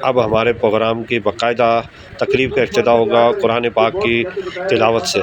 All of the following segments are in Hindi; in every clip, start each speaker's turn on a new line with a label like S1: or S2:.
S1: अब हमारे प्रोग्राम की बाकायदा तकरीब का इब्तिदा होगा कुरान पाक की तिलावत से।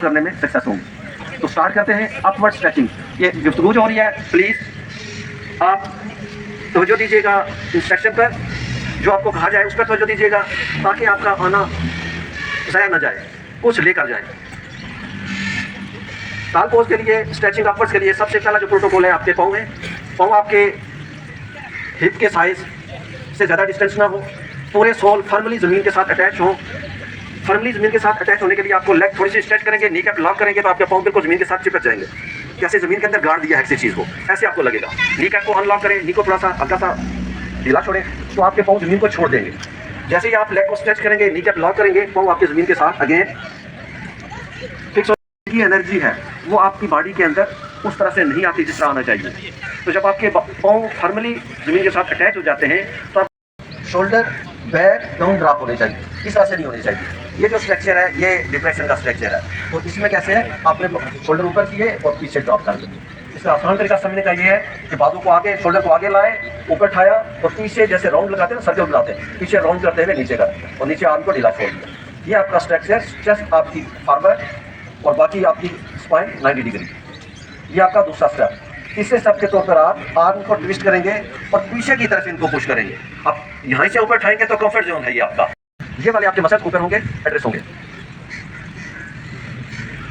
S2: करने में सक्सेस होंगे। तो स्टार्ट करते हैं अपवर्ड स्ट्रेचिंग। ये गुफ्तगू जो हो रही है, प्लीज आप तवज्जो दीजिएगा इंस्ट्रक्शन पर, जो आपको कहा जाए उस पर तवज्जो दीजिएगा ताकि आपका आना ज़ाया ना जाए, कुछ लेकर जाए। ताल पोज के लिए, स्ट्रेचिंग अपवर्ड्स के लिए सबसे पहला जो प्रोटोकॉल है, आपके पाँव है, पाँव आपके हिप के साइज से ज़्यादा डिस्टेंस ना हो, पूरे सोल फर्मली ज़मीन के साथ अटैच हो। फर्मली ज़मीन के साथ अटैच होने के लिए आपको लेग थोड़ी सी स्ट्रेच करेंगे, नी कैप लॉक करेंगे तो आपके पाँव बिल्कुल ज़मीन के साथ चिपक जाएंगे, जैसे ज़मीन के अंदर गाड़ दिया है किसी चीज़ को, ऐसे आपको लगेगा। नी कैप को अनलॉक करें, नी को थोड़ा सा हल्का सा ढीला छोड़ें तो आपके पाँव ज़मीन को छोड़ देंगे। जैसे ही आप लेग को स्ट्रेच करेंगे, नी कैप लॉक करेंगे, पाँव आपके ज़मीन के साथ अगेन फिक्स होने की एनर्जी है वो आपकी बॉडी के अंदर उस तरह से नहीं आती जिस तरह आना चाहिए। तो जब आपके पाँव फर्मली ज़मीन के साथ अटैच हो जाते हैं तो आप शोल्डर बैक डाउन ड्रॉप होने चाहिए, इस तरह से नहीं होने चाहिए। ये जो स्ट्रक्चर है ये डिप्रेशन का स्ट्रक्चर है। तो इसमें कैसे है, आपने शोल्डर ऊपर किए और पीछे ड्रॉप कर दिए। इसका आसान तरीका समझने का ये है कि बाजू को आगे, शोल्डर को आगे लाए, ऊपर उठाया और पीछे जैसे राउंड लगाते हैं ना, सर्कल लगाते हैं, पीछे राउंड करते हुए नीचे कर और नीचे आर्म को ढीला छोड़ दिया। ये आपका स्ट्रक्चर, चेस्ट आपकी फॉरवर्ड और बाकी आपकी स्पाइन 90 डिग्री। ये आपका दूसरा स्टेप। तीसरे स्टेप के तौर पर आप आर्म को ट्विस्ट करेंगे और पीछे की तरफ इनको पुश करेंगे। आप यहाँ से ऊपर उठाएंगे तो कंफर्ट जोन है ये आपका, ये वाले आपके मसल्स ऊपर होंगे, एड्रेस होंगे।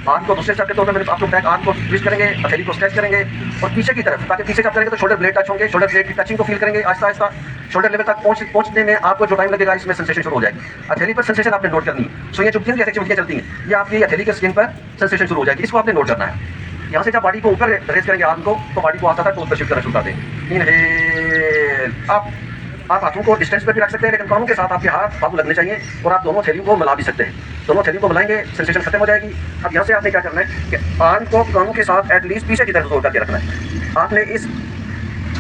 S2: आर्म को दूसरे स्टेप के तौर पर मैंने आपको बैक आर्म को ट्विस्ट करेंगे, हथेली को स्ट्रेच करेंगे और पीछे की तरफ, ताकि पीछे जब करेंगे तो शोल्डर ब्लेड टच होंगे, शोल्डर ब्लेड की टचिंग को फील करेंगे। आहिस्ता आहिस्ता शोल्डर लेवल तक पहुंचने में आपको जो टाइम लगेगा इसमें सेंसेशन शुरू हो जाएगी। हथेली पर सेंसेशन आपने नोट करनी है। सुइयां चुभती हैं, जैसे चुभतियां चलती हैं, ये आपकी हथेली के स्किन पर सेंसेशन शुरू हो जाएगी, इसको आपने नोट करना है। यहाँ से जब बॉडी को ऊपर रेस करेंगे आर्म को, तो बॉडी को आता तक ऊपर शिफ्ट करना शुरू कर देंगे। इनहेल, आप हाथों को डिस्टेंस पर भी रख सकते हैं, लेकिन कानों के साथ आपके हाथ बाजू लगने चाहिए और आप दोनों हथेलियों को मिला भी सकते हैं। दोनों हथेलियों को मिलाएंगे, सेंसेशन खत्म हो जाएगी। अब यहाँ से आपने क्या करना है कि आर्म को कानों के साथ एटलीस्ट पीछे की तरफ जोड़ करके रखना है। आपने इस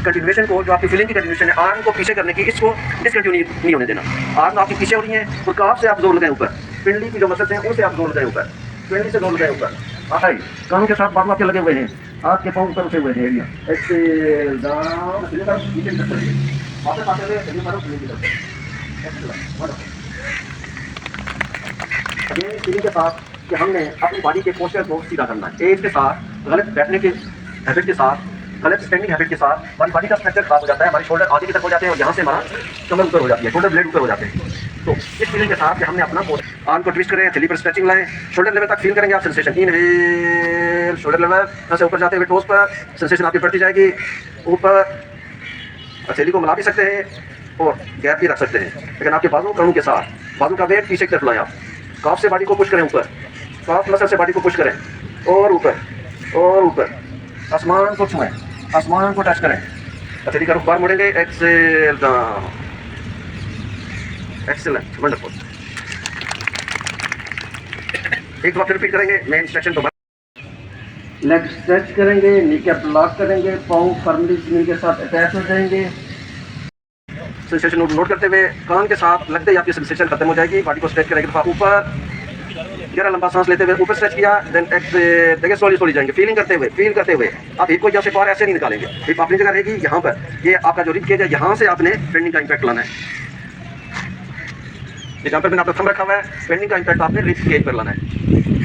S2: कंटिन्यूएशन को, जो आपकी फीलिंग की कंटिन्यूएशन है आर्म को पीछे करने की, इसको डिसकंटिन्यू नहीं होने देना। आर्म आपकी पीछे हो रही है और काफ से आप जोर लगाएं ऊपर, पिंडली की जो मसल्स हैं उनसे आप जोर लगाएं ऊपर, पिंडली से जोर लगाएं ऊपर। आइए, कानों के साथ बाजू आपके लगे हुए हैं, आपके पाँव ऊपर उठे हुए हैं। एरिया एक्सेल डाउन, सीधे तरफ नीचे की तरफ चलिए, वापस आते हुए सीधे तरफ नीचे की तरफ। ये सीढ़ी के साथ कि हमने अपनी बॉडी के पोस्चर को सीधा करना है। एज के साथ, गलत बैठने के हैबिट के साथ, गलत स्टैंडिंग हैबिट के साथ हमारी बॉडी का स्ट्रक्चर खराब हो जाता है। हमारे शोल्डर आगे की तरफ हो जाते हैं और यहाँ से हमारा कमर ऊपर हो जाती है, शोल्डर ब्लेड ऊपर हो जाते हैं। तो इस फीलिंग के साथ कि हमने अपना आर्म को ट्विस्ट करें, हथेली पर स्ट्रेचिंग लाएं, शोल्डर लेवल तक फील करेंगे आप सेंसेशन। इनहेल, शोल्डर लेवल यहाँ से ऊपर जाते हुए टोस पर सेंसेशन आपकी बढ़ती जाएगी। ऊपर हथेली को मिला भी सकते हैं और गैप भी रख सकते हैं, लेकिन आपके बाजू कानों के साथ, बाजू का वेट पीछे की तरफ लाएं आप। काफ से बॉडी को पुश करें ऊपर, काफ मसल से बॉडी को पुश करें और ऊपर और ऊपर, आसमान को छुएं, आसमान को टच करें। हथेली का रुख बाहर मोड़ेंगे, एक्सेल डाउन, एक्सीलेंट, वंडरफुल। एक बार फिर रिपीट करेंगे, मैं इंस्ट्रक्शन दोबारा। लेग स्ट्रेच करेंगे, नी कैप लॉक करेंगे, पाँव फर्मली ज़मीन के साथ अटैच हो जाएंगे। सेंसेशन नोट करते हुए कान के साथ लगते ही आपकी सेंसेशन खत्म हो जाएगी। बॉडी को स्ट्रेच करेंगे, दफा ऊपर गहरा लंबा सांस लेते हुए ऊपर स्ट्रेच किया, देन एक्सेल, देखिए स्लोली जाएंगे, फील करते हुए। आप हिप को यहाँ से बाहर ऐसे नहीं निकालेंगे, हिप अपनी जगह रहेगी यहाँ पर। ये आपका जो रिब केज है, यहाँ से आपने बेंडिंग का इम्पैक्ट लाना है। जहाँ पर मैंने आपका थंब रखा हुआ है, बेंडिंग का इम्पैक्ट आपने रिब केज पर लाना है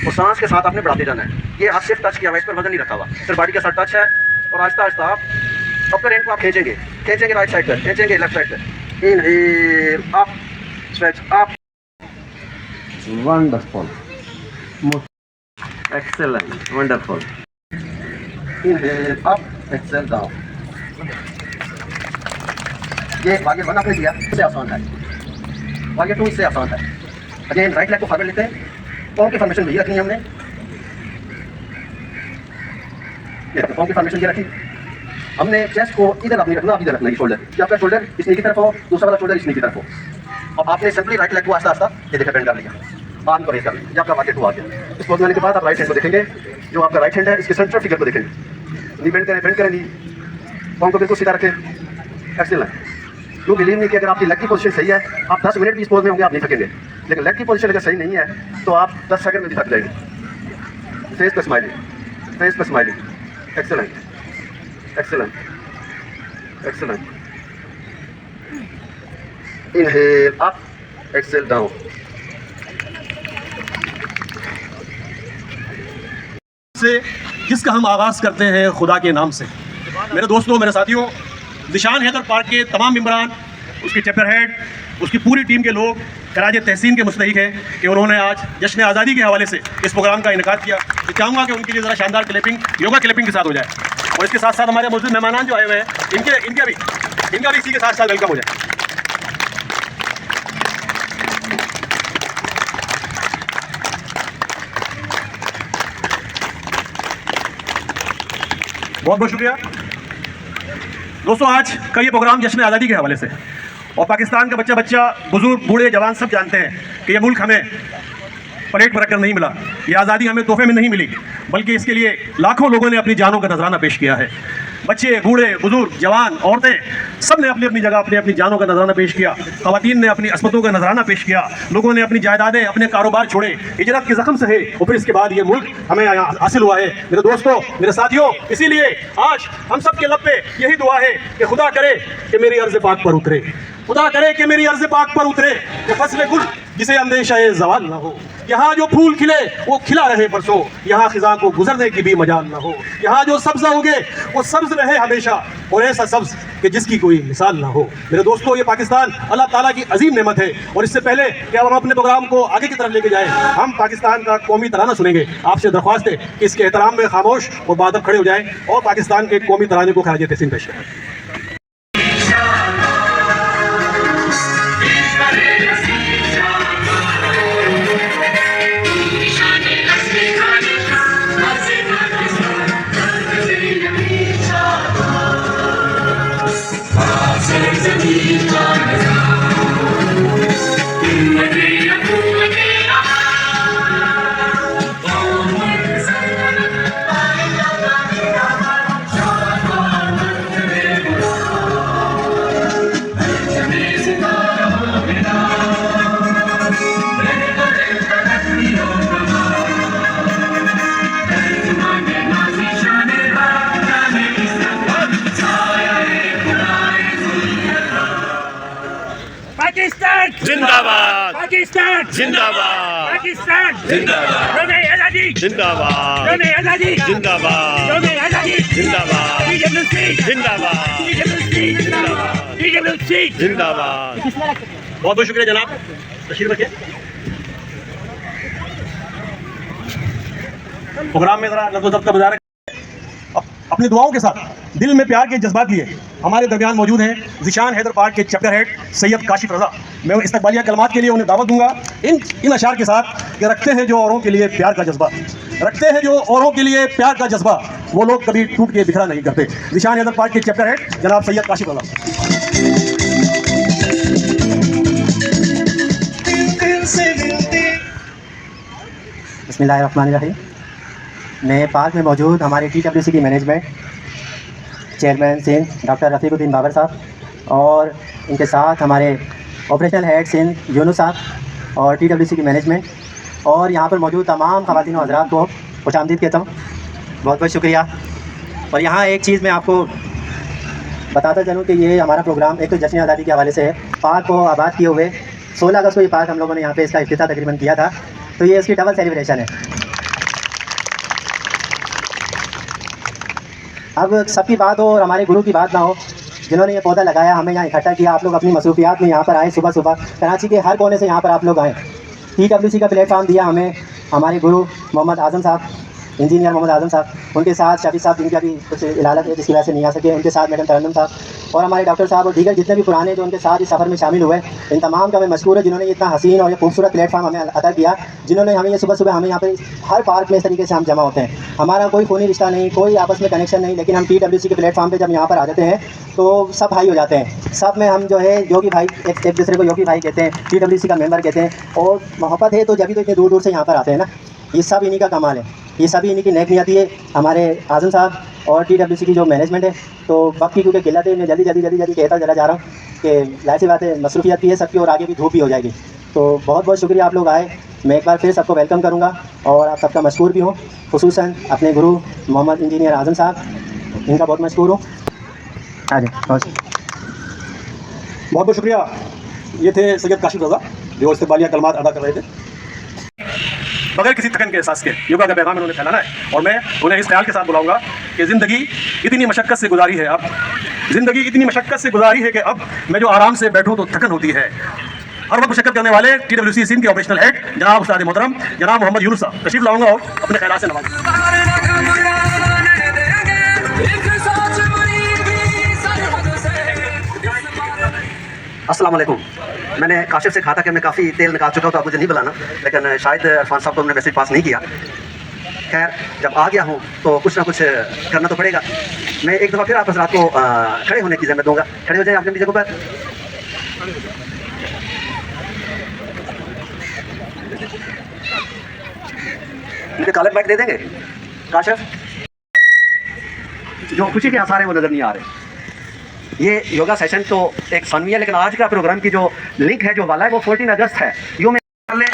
S2: और सांस के साथ आपने बढ़ाते जाना है। ये हाथ सिर्फ टच किया हुआ है, इस पर वजन नहीं रखा हुआ, फिर बॉडी के साथ टच है और आहिस्ता आहिस्ता आप अपर एंड को आप खींचेंगे, खींचेंगे राइट साइड पर, खींचेंगे लेफ्ट साइड पर, inhale up, stretch up, wonderful, excellent, wonderful, inhale up, exhale down. ये वार्रियर 1 आपने किया, इससे आसान है, वार्रियर 2 इससे आसान है। अगेन राइट लेग को फॉरवर्ड लेते हैं, पाँव की फॉर्मेशन वही रखनी है हमने, ये पाँव की फॉर्मेशन ये रखी, हमने चेस्ट को इधर अपनी रखना, इधर रखना, ये शोल्डर, कि आपका शोल्डर इस नी की तरफ हो, दूसरा वाला शोल्डर इस नी की तरफ हो। अब आपने सिंपली राइट लेग को आस्ता आस्ता ये देखिए बेंड कर लिया, आर्म को रेज कर लिया, ये आपका वार्रियर 2 आ गया। इस पोज में आने के बाद आप राइट हैंड को देखेंगे, जो आपका राइट हैंड है इसके सेंटर फिगर को देखेंगे, नी बेंड करें नी, पाँव को बिल्कुल सीधा रखें, एक्सीलेंट। यू बिलीव नहीं कि अगर आपकी लेग की पोजीशन सही है, आप 10 मिनट भी इस पोज में होंगे, आप नहीं थकेंगे, लेकिन लेग की पोजीशन अगर सही नहीं है तो आप 10 सेकंड में भी थक जाएंगे। फेस पे स्माइलिंग, फेस पे smiling, excellent, excellent, excellent, inhale up, exhale down.
S3: से जिसका हम आगाज़ करते हैं खुदा के नाम से। मेरे दोस्तों, मेरे साथियों, ज़िशान हैदर पार्क के तमाम मेंबरान, उसके चैप्टर हेड, उसकी पूरी टीम के लोग खराज तहसीन के मुस्तहिक हैं कि उन्होंने आज जश्न आज़ादी के हवाले से इस प्रोग्राम का इनेकाद किया। तो चाहूँगा कि उनके लिए ज़रा शानदार क्लैपिंग, योगा क्लैपिंग के साथ हो जाए, और इसके साथ साथ हमारे मौजूद मेहमान जो आए हुए हैं इनका भी इसी के साथ साथ वेलकम हो जाए। बहुत बहुत शुक्रिया दोस्तों। आज का ये प्रोग्राम जश्न आज़ादी के हवाले से, और पाकिस्तान का बच्चा बुजुर्ग बूढ़े जवान सब जानते हैं कि ये मुल्क हमें परेड पर रखकर नहीं मिला, ये आज़ादी हमें तोहफे में नहीं मिली, बल्कि इसके लिए लाखों लोगों ने अपनी जानों का नजराना पेश किया है। बच्चे, बूढ़े, बुजुर्ग, जवान, औरतें, सब ने अपनी अपनी जगह अपनी अपनी जानों का नजराना पेश किया। ख़वातीन ने अपनी असमतों का नजराना पेश किया, लोगों ने अपनी जायदादें, अपने कारोबार छोड़े, हिजरत के ज़ख्म सहे, और फिर इसके बाद ये मुल्क हमें हासिल हुआ है। मेरे दोस्तों, मेरे साथियों, इसीलिए आज हम सब के लब पे यही दुआ है कि खुदा करे कि मेरी अर्ज़ पाक पर उतरे, खुदा करे कि मेरी अर्ज़ पाक पर उतरे कि फसले गुल जिसे अंदेशा ज़वाल ना हो, यहाँ जो फूल खिले वो खिला रहे बरसों, यहाँ खिज़ा को गुजरने की भी मजाल ना हो, यहाँ जो सब्ज़ा उगे वो सब्ज़ रहे हमेशा, और ऐसा सब्ज़ कि जिसकी कोई मिसाल ना हो। मेरे दोस्तों, ये पाकिस्तान अल्लाह ताला की अजीम नेमत है, और इससे पहले कि हम अपने प्रोग्राम को आगे की तरफ लेके जाएं, हम पाकिस्तान का कौमी तराना सुनेंगे। आपसे दरख्वास्त है कि इसके एहतराम में खामोश और बादब खड़े हो जाएं और पाकिस्तान के कौमी तराने को खराज तहसीन पेश करें।
S4: पाकिस्तान
S1: जिंदाबाद,
S4: पाकिस्तान
S1: जिंदाबाद,
S4: पाकिस्तान
S1: जिंदाबाद,
S4: योम आज़ादी
S1: जिंदाबाद,
S4: योम आज़ादी
S1: जिंदाबाद,
S4: योम आज़ादी
S1: जिंदाबाद,
S4: TWC
S1: जिंदाबाद,
S4: TWC
S1: जिंदाबाद।
S3: बहुत बहुत शुक्रिया जनाब, तशरीफ रखिए। प्रोग्राम में ज़रा नज़्म का मुजाहरा अपनी दुआओं के साथ दिल में प्यार के जज्बात लिए हमारे दरमियान मौजूद हैं ज़िशान हैदर पार्क के चैप्टर हेड सैयद काशिफ रज़ा। मैं इस्तकबालिया कलमात के लिए उन्हें दावत दूंगा इन अशार के साथ कि रखते हैं जो औरों के लिए प्यार का जज्बा, रखते हैं जो औरों के लिए प्यार का जज्बा, वो लोग कभी टूट के बिखरा नहीं करते। ज़िशान हैदर पार्क के चैप्टर हेड जनाब सैयद काशिफ रज़ा।
S5: बिस्मिल्लाहिर्रहमानिर्रहीम। मैं पार्क में मौजूद हमारे TWC की management, chairman Sindh doctor Rafiquddin Babar साहब, और इनके साथ हमारे ऑपरेशनल हेड सिंध यूनुस साहब, और TWC की मैनेजमेंट, और यहाँ पर मौजूद तमाम ख़वातीन और हज़रात को खुशामदीद कहता हूँ, बहुत बहुत शुक्रिया। और यहाँ एक चीज़ मैं आपको बताता चलूँ कि ये हमारा प्रोग्राम एक तो जश्न आज़ादी के हवाले से है। पार्क को आबाद किए हुए 16 अगस्त को ये पार्क हम लोगों ने यहाँ पे इसका इफ्तिताह तकरीबन किया था, तो ये इसकी डबल सेलिब्रेशन है। अब सबकी बात हो और हमारे गुरु की बात ना हो, जिन्होंने ये पौधा लगाया, हमें यहाँ इकट्ठा किया, आप लोग अपनी मसरूफियात में यहाँ पर आए, सुबह सुबह कराची के हर कोने से यहाँ पर आप लोग आए। TWC का प्लेटफार्म दिया हमें हमारे गुरु मोहम्मद आज़म साहब, इंजीनियर मोहम्मद आज़म साहब, उनके साथ शफी साहब जिनकी अभी कुछ इलालत है जिसकी वजह से नहीं आ सके, उनके साथ मैडम तरन्नुम साहब और हमारे डॉक्टर साहब और दीगर जितने भी पुराने जो उनके साथ इस सफ़र में शामिल हुए, इन तमाम का मैं मशकूर है जिन्होंने इतना हसीन और ये खूबसूरत प्लेटफार्म हमें अता किया, जिन्होंने हमें ये सुबह सुबह हमें यहाँ पे हर पार्क में इस तरीके से हम जमा होते हैं। हमारा कोई खूनी रिश्ता नहीं, कोई आपस में कनेक्शन नहीं, लेकिन हम TWC के प्लेटफार्म पर जब यहाँ पर आ जाते हैं तो सब भाई हो जाते हैं। सब में हम जो है योगी भाई, एक दूसरे को योगी भाई कहते हैं, TWC का मेंबर कहते हैं, और मोहब्बत है तो जब भी तो इतने दूर दूर से यहाँ पर आते हैं ना। ये सब इन्हीं का कमाल है, ये सभी इन्हीं की नेक नियति है, हमारे आज़म साहब और TWC की जो मैनेजमेंट है। तो वक्त की क्योंकि किल्लत है, मैं जल्दी कहता चला जा रहा हूँ कि जाहिर सी बात है मसरूफियत भी है सबकी और आगे भी धूप भी हो जाएगी। तो बहुत बहुत शुक्रिया आप लोग आए, मैं एक बार फिर सबको वेलकम करूँगा और आप सबका मशकूर भी हूँ, खुसूसन अपने गुरु मोहम्मद इंजीनियर आज़म साहब, इनका बहुत मशकूर हूँ। हाँ जी, बहुत
S3: बहुत शुक्रिया। ये थे सैयद काशिफ रज़ा जो इस्तक़बालिया कलमात अदा कर रहे थे। बगैर किसी थकन के एहसास के योगा का पैगाम इन्होंने फैलाना है, और मैं उन्हें इस ख्याल के साथ बुलाऊंगा कि ज़िंदगी इतनी मशक्क़त से गुजारी है, अब ज़िंदगी इतनी मशक्क़त से गुजारी है कि अब मैं जो आराम से बैठूँ तो थकन होती है। हर वक्त मशक्क़त करने वाले TWC सिंध के ऑपरेशनल हेड जनाब उस्ताद मोहतरम जनाब मोहम्मद यूनुस साहब तशरीफ़ लाऊंगा और अपने ख्यालात से नवाज़ूंगा।
S2: अस्सलाम वालेकुम। मैंने काशिफ से कहा था कि मैं काफ़ी तेल निकाल चुका हूँ तो आप मुझे नहीं बुलाना, लेकिन शायद इरफान साहब को हमने मैसेज पास नहीं किया। खैर, जब आ गया हूँ तो कुछ ना कुछ करना तो पड़ेगा। मैं एक दफ़ा फिर आप हज़रात को खड़े होने की ज़हमत दूँगा। खड़े हो जाए अपनी जगह पर। मुझे कॉलर बैग दे देंगे काशिफ? जो खुशी के आसार हैं वो नज़र नहीं आ रहे। ये योगा सेशन तो एक फनवी है, लेकिन आज का प्रोग्राम की जो लिंक है, जो वाला है, वो 14 अगस्त है। यूँ में कर लें,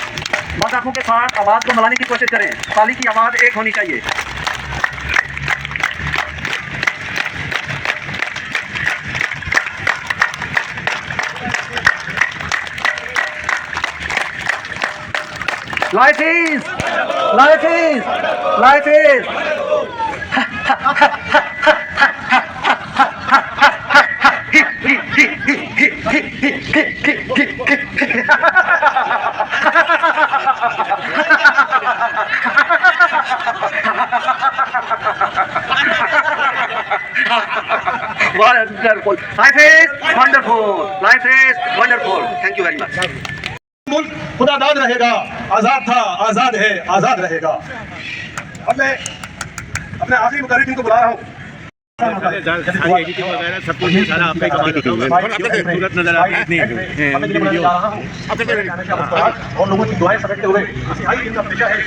S2: बस आँखों के साथ आवाज़ को मिलाने की कोशिश करें, ताली की आवाज़ एक होनी चाहिए। Life is wonderful. Life is wonderful. Life is wonderful. Thank you very much.
S3: मुल्क खुदादाद रहेगा, आज़ाद था, आज़ाद है, आज़ाद रहेगा। अब मैं अपने आखिरी मुकर्रिर को बुला रहा हूँ।
S1: एडिटिंग वगैरह सब कुछ सारा आपका कमाल होता है, खूबसूरत नजर आ रही है
S3: और लोगों की दुआएं समेटते हुए इनका पेशा है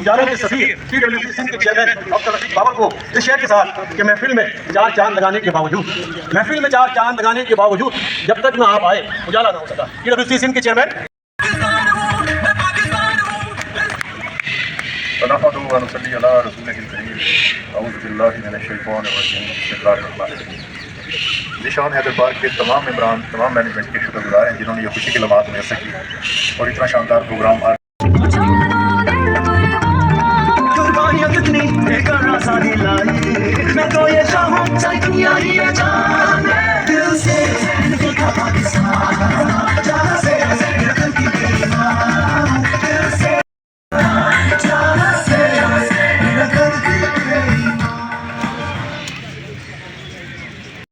S3: उजालों के सफीर TWC सिंध के चेयरमैन डॉक्टर रफीक बाबर को इस शेयर के साथ कि महफिल में 4 चांद लगाने के बावजूद जब तक ना आप आए उजाला ना हो सका। TWC सिंध के चेयरमैन
S6: निशान हैदर पार्क के तमाम मेंबरान, तमाम मैनेजमेंट के शुक्रगुजार हैं जिन्होंने ये खुशी की लम्हात मैसर की और इतना शानदार प्रोग्राम मैं तो ये चाहूं